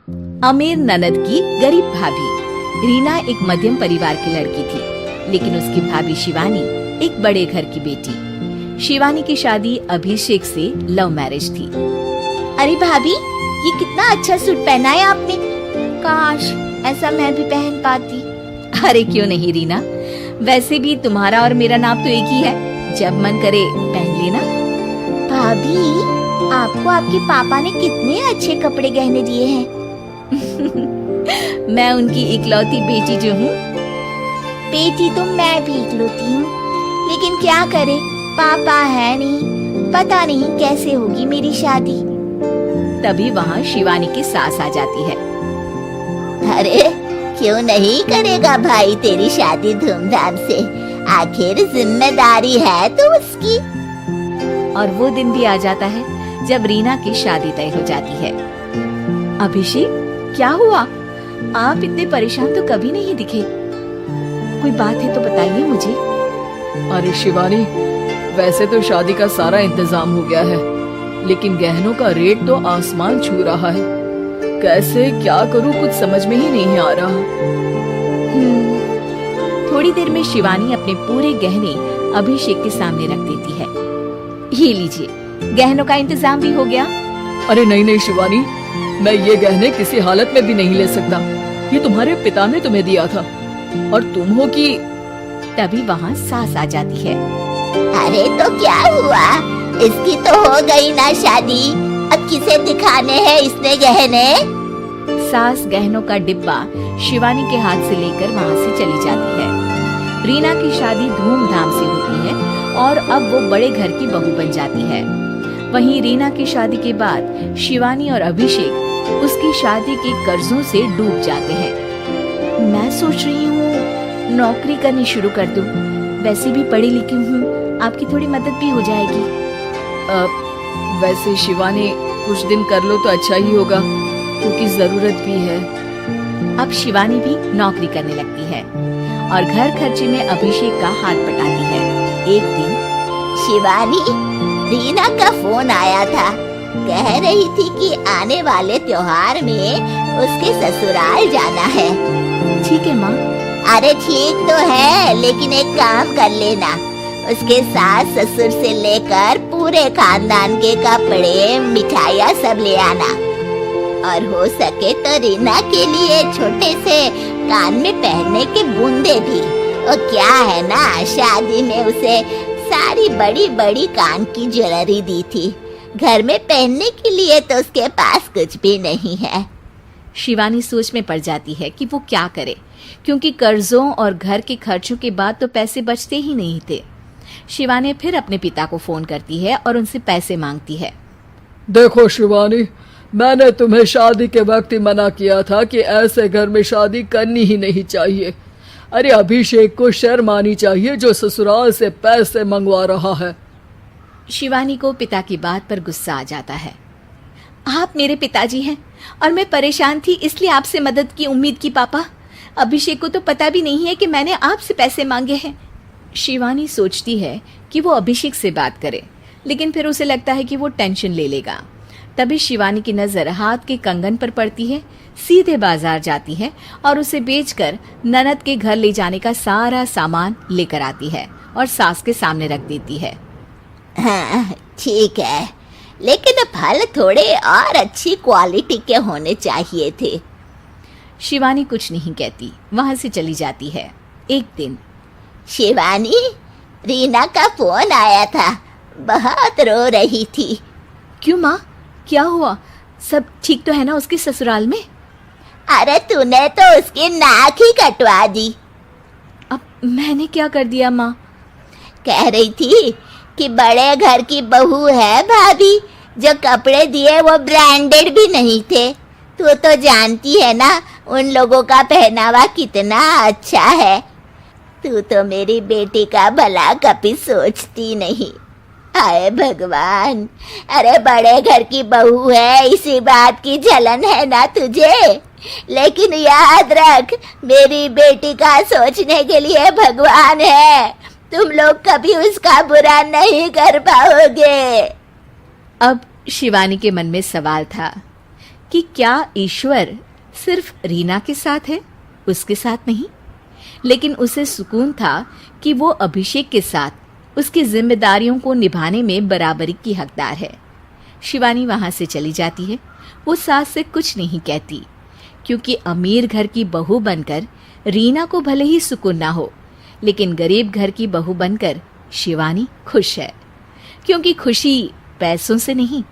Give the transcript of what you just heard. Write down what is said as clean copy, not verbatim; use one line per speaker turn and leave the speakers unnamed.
अमीर ननद की गरीब भाभी। रीना एक मध्यम परिवार की लड़की थी, लेकिन उसकी भाभी शिवानी एक बड़े घर की बेटी। शिवानी की शादी अभिषेक से लव मैरिज थी।
अरे भाभी, ये कितना अच्छा सूट पहना है आपने। काश ऐसा मैं भी पहन पाती।
अरे क्यों नहीं रीना, वैसे भी तुम्हारा और मेरा नाम तो एक ही है, जब मन करे पहन लेना।
भाभी, आपको आपके पापा ने कितने अच्छे कपड़े गहने दिए हैं।
मैं उनकी इकलौती बेटी जो हूँ।
बेटी तो मैं भी इकलौती हूँ, लेकिन क्या करे, पापा है नहीं, पता नहीं कैसे होगी मेरी शादी।
तभी वहाँ शिवानी की सास आ जाती है।
अरे क्यों नहीं करेगा भाई तेरी शादी धूमधाम से, आखिर जिम्मेदारी है तो उसकी।
और वो दिन भी आ जाता है जब रीना की शादी तय हो जाती है। अभिषेक, क्या हुआ? आप इतने परेशान तो कभी नहीं दिखे। कोई बात है तो बताइए मुझे।
अरे शिवानी, वैसे तो शादी का सारा इंतजाम हो गया है, लेकिन गहनों का रेट तो आसमान छू रहा है। कैसे क्या करूं, कुछ समझ में ही नहीं आ रहा।
थोड़ी देर में शिवानी अपने पूरे गहने अभिषेक के सामने रख देती है। ये लीजिए, गहनों का इंतजाम भी हो गया।
अरे नहीं नहीं शिवानी, मैं ये गहने किसी हालत में भी नहीं ले सकता। ये तुम्हारे पिता ने तुम्हें दिया था, और तुम हो कि।
तभी वहाँ सास आ जाती है।
अरे तो क्या हुआ, इसकी तो हो गई ना शादी, अब किसे दिखाने हैं इसने गहने।
सास गहनों का डिब्बा शिवानी के हाथ से लेकर वहाँ से चली जाती है। रीना की शादी धूमधाम से होती है और अब वो बड़े घर की बहू बन जाती है। वहीं रीना की शादी के बाद शिवानी और अभिषेक उसकी शादी के कर्जों से डूब जाते हैं। मैं सोच रही हूँ नौकरी करनी शुरू कर दूं। वैसे भी पढ़ी लिखी हूँ, आपकी थोड़ी मदद भी हो जाएगी।
वैसे शिवानी, कुछ दिन कर लो तो अच्छा ही होगा, क्योंकि जरूरत भी है।
अब शिवानी भी नौकरी करने लगती है और घर खर्चे में अभिषेक का हाथ बटाती है। एक दिन
शिवानी, रीना का फोन आया था, कह रही थी कि आने वाले त्योहार में उसके ससुराल जाना है।
ठीक है माँ।
अरे ठीक तो है, लेकिन एक काम कर लेना, उसके सास ससुर से लेकर पूरे खानदान के कपड़े मिठाइयाँ सब ले आना, और हो सके तो रीना के लिए छोटे से कान में पहनने के बूंदे भी। और क्या है ना, शादी में उसे सारी बड़ी बड़ी कान की ज्वेलरी दी थी, घर में पहनने के लिए तो उसके पास कुछ भी नहीं है।
शिवानी सोच में पड़ जाती है कि वो क्या करे, क्योंकि कर्जों और घर के खर्चों के बाद तो पैसे बचते ही नहीं थे। शिवानी फिर अपने पिता को फोन करती है और उनसे पैसे मांगती है।
देखो शिवानी, मैंने तुम्हें शादी के वक्त ही मना किया था कि ऐसे घर में शादी करनी ही नहीं चाहिए। अरे अभिषेक को शर्म आनी चाहिए जो ससुराल से पैसे मंगवा रहा है।
शिवानी को पिता की बात पर गुस्सा आ जाता है। आप मेरे पिताजी हैं और मैं परेशान थी, इसलिए आपसे मदद की उम्मीद की पापा। अभिषेक को तो पता भी नहीं है कि मैंने आपसे पैसे मांगे हैं। शिवानी सोचती है कि वो अभिषेक से बात करे, लेकिन फिर उसे लगता है कि वो टेंशन ले लेगा। तभी शिवानी की नज़र हाथ के कंगन पर पड़ती है। सीधे बाजार जाती है और उसे बेचकर ननद के घर ले जाने का सारा सामान लेकर आती है और सास के सामने रख देती है।
हाँ ठीक है, लेकिन फल थोड़े और अच्छी क्वालिटी के होने चाहिए थे।
शिवानी कुछ नहीं कहती, वहां से चली जाती है। एक दिन
शिवानी, रीना का फोन आया था, बहुत रो रही थी।
क्यों माँ, क्या हुआ? सब ठीक तो है ना उसके ससुराल में?
अरे तूने तो उसकी नाक ही कटवा दी।
अब मैंने क्या कर दिया माँ?
कह रही थी कि बड़े घर की बहू है भाभी, जो कपड़े दिए वो ब्रांडेड भी नहीं थे। तू तो जानती है ना उन लोगों का पहनावा कितना अच्छा है। तू तो मेरी बेटी का भला कभी सोचती नहीं। हाय भगवान, अरे बड़े घर की बहू है, इसी बात की जलन है ना तुझे? लेकिन याद रख, मेरी बेटी का सोचने के लिए भगवान है। तुम लोग कभी उसका बुरा नहीं कर पाओगे।
अब शिवानी के मन में सवाल था कि क्या ईश्वर सिर्फ रीना के साथ है, उसके साथ नहीं। लेकिन उसे सुकून था कि वो अभिषेक के साथ उसकी जिम्मेदारियों को निभाने में बराबरी की हकदार है। शिवानी वहां से चली जाती है। वो सास से कुछ नहीं कहती, क्योंकि अमीर घर की बहू बनकर रीना को भले ही सुकून ना हो, लेकिन गरीब घर की बहू बनकर शिवानी खुश है, क्योंकि खुशी पैसों से नहीं